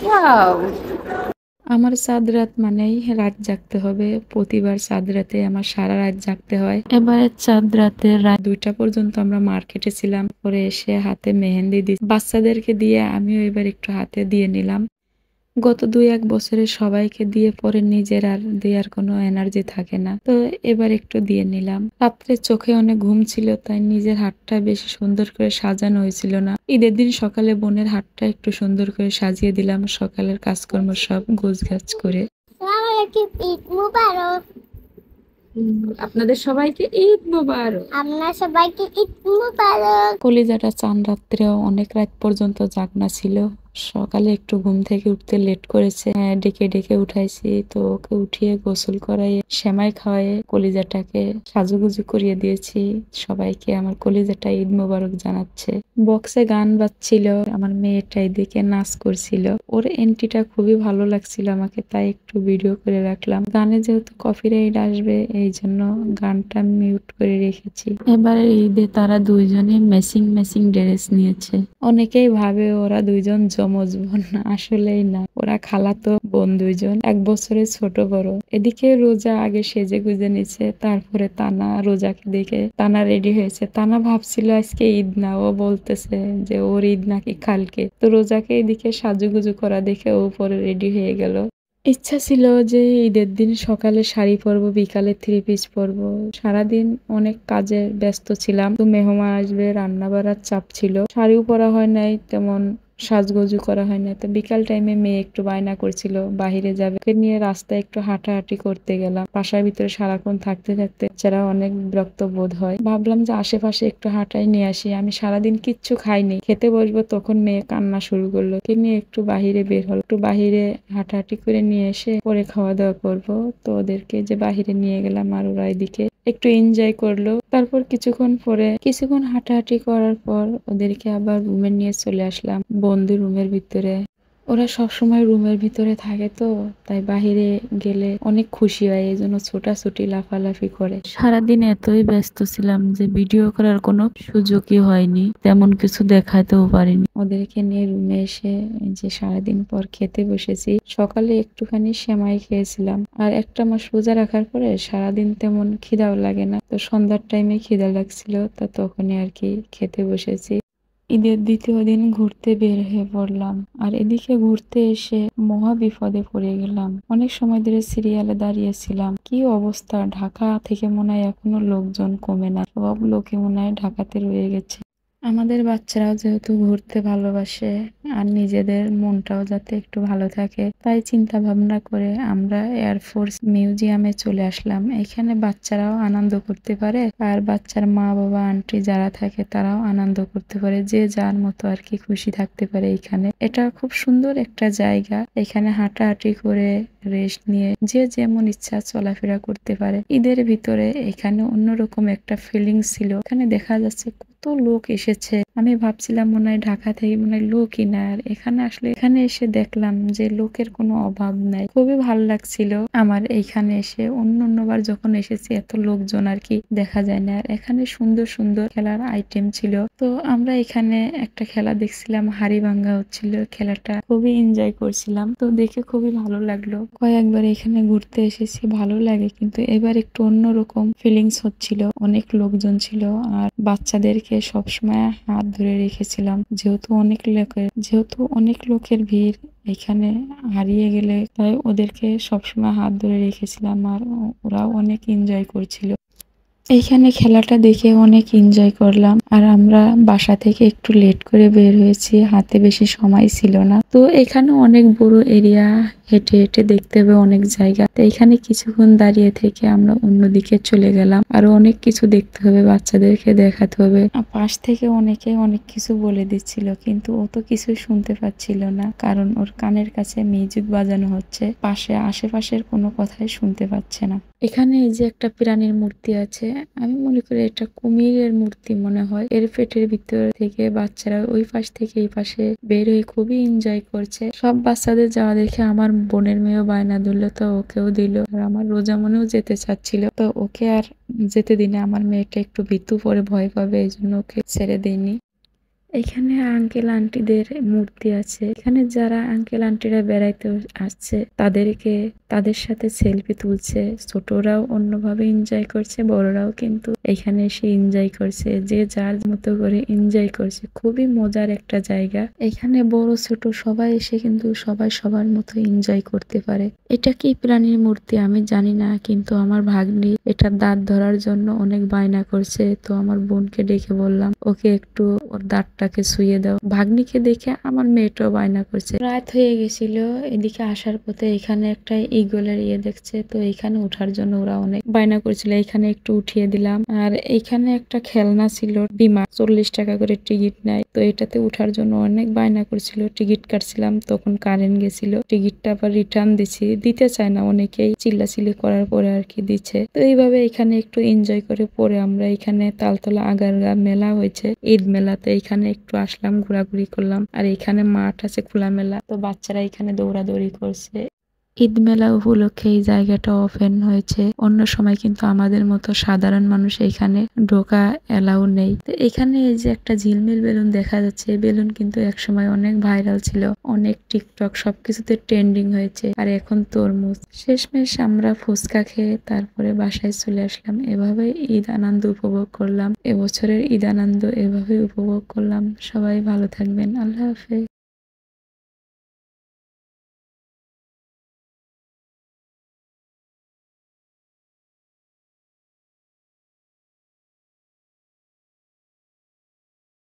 Wow! আমার চাঁদ রাত মানেই রাত জাগতে হবে। প্রতিবার চাঁদ রাতে আমার সারা রাত জাগতে হয়। এবারে চাঁদ রাতে রাত ২টা পর্যন্ত আমরা মার্কেটে ছিলাম। পরে এসে হাতে মেহেন্দি বাচ্চাদেরকে দিয়ে আমিও এবার একটু হাতে দিয়ে নিলাম। গত ২-১ বছরে সবাইকে দিয়ে পরে নিজের আর দেওয়ার কোনো এনার্জি থাকে না। তো এবার একটু দিয়ে নিলাম। রাত্রে চোখে অনেক ঘুম ছিল তাই নিজের হাতটা বেশি সুন্দর করে সাজানো হয়েছিল না। ঈদের দিন সকালে বোনের হাতটা একটু সুন্দর করে সাজিয়ে দিলাম সকালের কাজকর্ম সব গোছগাছ করে। ঈদ মুবারক। আপনাদের সবাইকে ঈদ মোবারক। আপনার সবাইকে ঈদ মুবারক। কলিজাটা চান রাত্রেও অনেক রাত পর্যন্ত জাগনা ছিল। সকালে একটু ঘুম থেকে উঠতে লেট করেছে। ডেকে ডেকে উঠাইছি, তো ওকে উঠিয়ে গোসল করাইয়ে সেমাই খাওয়াইয়ে কলিজাটাকে সাজুগুজু করিয়ে দিয়েছি। সবাইকে আমার কলিজাটা ঈদ মোবারক জানাচ্ছে। বক্সে গান বাজছিল, আমার মেয়েটা এদিকে নাচ করছিল। ওর এন্ট্রিটা খুবই ভালো লাগছিল আমাকে, তাই একটু ভিডিও করে রাখলাম। গানে যেহেতু কপিরাইট আসবে এই জন্য গানটা মিউট করে রেখেছি। এবারে ঈদে তারা দুইজনে ম্যাচিং ম্যাচিং ড্রেস নিয়েছে। অনেকেই ভাবে ওরা দুইজন যমজ বোন, আসলেই না, ওরা খালাতো বোন দুইজন, ১ বছরের ছোট বড়। এদিকে রোজা আগে সেজে গুজে নিচ্ছে, তারপরে তানা রোজাকে দেখে তানা রেডি হয়েছে। তানা ভাবছিল আজকে ঈদ না, ও বলতেছে যে ওর ঈদ নাকি কালকে। তো রোজাকে এদিকে সাজুগুজু করা দেখে ও পরে রেডি হয়ে গেল। ইচ্ছা ছিল যে ঈদের দিন সকালে শাড়ি পরবো, বিকালে থ্রি পিস পরবো। সারাদিন অনেক কাজে ব্যস্ত ছিলাম, তো মেহমান আসবে, রান্না বাড়ার চাপ ছিল। শাড়িও পরা হয় নাই, তেমন সাজগোজু করা হয় না। তো বিকাল টাইমে মেয়ে একটু বায়না করছিল বাহিরে যাবে, ওকে নিয়ে রাস্তায় একটু হাঁটাহাঁটি করতে গেলাম। বাসার ভিতরে সারাক্ষণ থাকতে থাকতে যারা অনেক বিরক্ত বোধ হয়, ভাবলাম যে আশেপাশে একটু হাঁটাই নিয়ে আসি। আমি সারাদিন কিচ্ছু খাইনি, খেতে বসবো তখন মেয়ে কান্না শুরু করলো। ওকে নিয়ে একটু বাহিরে বের হলো, একটু বাহিরে হাঁটাহাঁটি করে নিয়ে এসে পরে খাওয়া দাওয়া করবো। তো ওদেরকে যে বাহিরে নিয়ে গেলাম আর ওরা এদিকে একটু এনজয় করলো। তারপর কিছুক্ষণ হাঁটাহাঁটি করার পর ওদেরকে আবার রুমে নিয়ে চলে আসলাম, বন্ধু রুমের ভিতরে। ওরা সবসময় রুমের ভিতরে থাকে, তো তাই বাহিরে গেলে অনেক খুশি হয়, এই জন্য ছোটাছুটি লাফালাফি করে। সারাদিন এতই ব্যস্ত ছিলাম যে ভিডিও করার কোনো সুযোগই হয়নি, তেমন কিছু দেখাতেও পারিনি। ওদেরকে নিয়ে রুমে এসে যে সারাদিন পর খেতে বসেছি। সকালে একটুখানি সেমাই খেয়েছিলাম, আর একটা মাস রোজা রাখার পরে সারাদিন তেমন খিদাও লাগে না, তো সন্ধ্যার টাইমে খিদা লাগছিল, তা তখনই আর কি খেতে বসেছি। ঈদের ২য় দিন ঘুরতে বের হয়ে পড়লাম, আর এদিকে ঘুরতে এসে মহা বিপদে পড়ে গেলাম। অনেক সময় ধরে সিরিয়ালে দাঁড়িয়েছিলাম, কি অবস্থা! ঢাকা থেকে মনে হয় এখনো লোকজন কমে না, সব লোকে মনে হয় ঢাকাতে রয়ে গেছে। আমাদের বাচ্চারাও যেহেতু ঘুরতে ভালোবাসে আর নিজেদের মনটাও যাতে একটু ভালো থাকে, তাই চিন্তা ভাবনা করে আমরা এয়ারফোর্স মিউজিয়ামে চলে আসলাম। এখানে বাচ্চারাও আনন্দ করতে পারে আর বাচ্চার মা বাবা আন্টি যারা থাকে তারাও আনন্দ করতে পারে, যে যার মতো আর কি খুশি থাকতে পারে এখানে। এটা খুব সুন্দর একটা জায়গা, এখানে হাঁটাহাঁটি করে রেস্ট নিয়ে যে যেমন ইচ্ছা চলাফেরা করতে পারে। ঈদের ভিতরে এখানে অন্যরকম একটা ফিলিংস ছিল। এখানে দেখা যাচ্ছে কত লোক এসেছে, আমি ভাবছিলাম মনে হয় ঢাকা থেকে মনে হয় লোকই না, আর এখানে আসলে এখানে এসে দেখলাম যে লোকের কোনো অভাব নাই। খুবই ভালো লাগছিল আমার এইখানে এসে। অন্যবার যখন এসেছি এত লোকজন আর কি দেখা যায় না। আর এখানে সুন্দর সুন্দর খেলার আইটেম ছিল, তো আমরা এখানে একটা খেলা দেখছিলাম, হাড়ি ভাঙ্গা হচ্ছিল, খেলাটা খুবই এনজয় করছিলাম, তো দেখে খুবই ভালো লাগলো। কয়েকবার এখানে ঘুরতে এসেছি, ভালো লাগে, কিন্তু এবার একটু অন্যরকম ফিলিংস হচ্ছিল। অনেক লোকজন ছিল আর বাচ্চাদেরকে সবসময় হাত ধরে রেখেছিলাম, যেহেতু অনেক লোকের ভিড় এখানে, হারিয়ে গেলে তাই ওদেরকে সবসময় হাত ধরে রেখেছিলাম, আর ওরাও অনেক এনজয় করছিল। এইখানে খেলাটা দেখে অনেক এনজয় করলাম, আর আমরা বাসা থেকে একটু লেট করে বের হয়েছি, হাতে বেশি সময় ছিল না। তো এখানে অনেক বড় এরিয়া, হেঁটে হেঁটে দেখতে হবে অনেক জায়গা, তো এখানে কিছুক্ষণ দাঁড়িয়ে থেকে আমরা অন্যদিকে চলে গেলাম। আরো অনেক কিছু দেখতে হবে, বাচ্চাদেরকে দেখাতে হবে। পাশ থেকে অনেকে অনেক কিছু বলে দিচ্ছিল, কিন্তু ও তো কিছু শুনতে পাচ্ছিল না, কারণ ওর কানের কাছে মিউজিক বাজানো হচ্ছে, আশেপাশের কোনো কথাই শুনতে পাচ্ছে না। এখানে এই যে একটা প্রাণীর মূর্তি আছে, আমি মনে করি এটা কুমিরের মূর্তি মনে হয়। এর পেটের ভিতর থেকে বাচ্চারা ওই পাশ থেকে এই পাশে বের হয়ে খুবই এনজয় করছে। সব বাচ্চাদের যাওয়া দেখে আমার বোনের মেয়েও বায়না ধরলো, তো ওকেও দিল। আর আমার রোজা মনেও যেতে চাচ্ছিল, তো ওকে আর যেতে দিনে, আমার মেয়েটা একটু ভীতু পরে ভয় পাবে, এই জন্য ওকে ছেড়ে দিইনি। এখানে আঙ্কেল আন্টিদের মূর্তি আছে। এখানে যারা আঙ্কেল আন্টিরা বেড়াইতে আসছে তাদের সাথে সেলফি তুলছে। ছোটরাও অন্যভাবে এনজয় করছে, বড়রাও কিন্তু এখানে এসে এনজয় করছে। যে যার মতো করে এনজয় করছে। খুবই মজার একটা জায়গা। এখানে বড় ছোট সবাই এসে কিন্তু সবাই সবার মতো এনজয় করতে পারে। এটা কি প্রাণীর মূর্তি আমি জানি না, কিন্তু আমার ভাগ্নি এটা দাঁত ধরার জন্য অনেক বায়না করছে। তো আমার বোনকে ডেকে বললাম ওকে একটু ওর দাঁতটাকে ছুঁয়ে দাও। ভাগ্নিকে দেখে আমার মেয়েটাও বায়না করছে। রাত হয়ে গেছিল, এদিকে আসার পথে এখানে একটা ইগলের দেখছে। তো এখানে ওঠার জন্য ওরা অনেক বায়না করছিল, এখানে একটু উঠিয়ে দিলাম। আর এখানে একটা খেলনা ছিল বিমান, 40 টাকা করে টিকিট নেয়। তো এটাতে উঠার জন্য অনেক বায়না করছিল, টিকিট কাটছিলাম, তখন কারেন্ট গেছিল। টিকিটটা আবার রিটার্ন দিতে চায় না, অনেকেই চিল্লাচিল্লি করার পরে আর কি দিচ্ছে। তো এইভাবে এখানে একটু এনজয় করে পরে আমরা এখানে তালতলা আগারগা মেলা হয়েছে, ঈদ মেলাতে এখানে একটু আসলাম, ঘোরাঘুরি করলাম। আর এখানে মাঠ আছে খোলা মেলা, তো বাচ্চারা এখানে দৌড়াদৌড়ি করছে। ঈদ মেলা উপলক্ষে এই জায়গাটা ওপেন হয়েছে। অন্য সময় কিন্তু আমাদের মতো সাধারণ মানুষ এখানে ঢোকা এলাও নেই। তো এখানে এই যে একটা ঝিলমিল বেলুন দেখা যাচ্ছে, বেলুন কিন্তু একসময় অনেক ভাইরাল ছিল, অনেক টিকটক সবকিছুতে ট্রেন্ডিং হয়েছে। আর এখন তরমুজ। শেষমেশ আমরা ফুচকা খেয়ে তারপরে বাসায় চলে আসলাম। এভাবে ঈদ আনন্দ উপভোগ করলাম। এবছরের ঈদ আনন্দ এভাবে উপভোগ করলাম। সবাই ভালো থাকবেন। আল্লাহ হাফেজ।